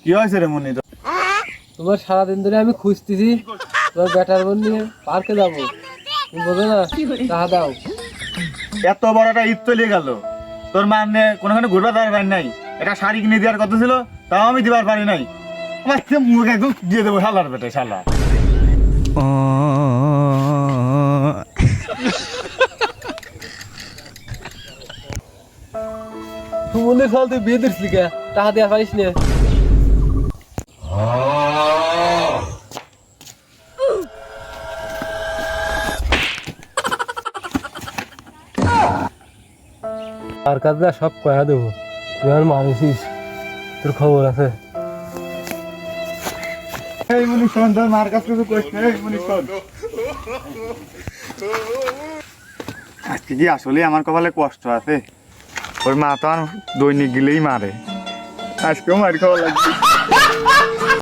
কি হয়েছে রে মনি? তোমার সারাদিন ধরে আমি খুঁজতেছি, তোমার ব্যাটার বোন নিয়ে পার্কে যাবো, তুমি বোঝো না? টাকা দাও। এত বড়টা ঈদ চলে গেল, তোর মানে কোনোখানে ঘুরবা দেওয়ার পারি নাই? এটা শাড়ি কিনে দেওয়ার কথা ছিল, তাও আমি দিবার পারি নাই। আমার মুখ একদম দিয়ে দেবো শালার বেটে শালা। সুমনের সাল তুই বিয়ে দিচ্ছিলি কে? টাকা দেওয়া পারিস না? আর কাজ না সব কয়া দেবো, তুই আর মারিস, তোর খবর আছে। এই মনি শোন, তোর মার কাছ থেকে কইস না। এই মনি শোন, আজকে কি আসলে আমার কপালে কষ্ট আছে? ওর মা তো আর দৈনিক গেলেই মারে, আজকেও মার খাওয়া লাগবে।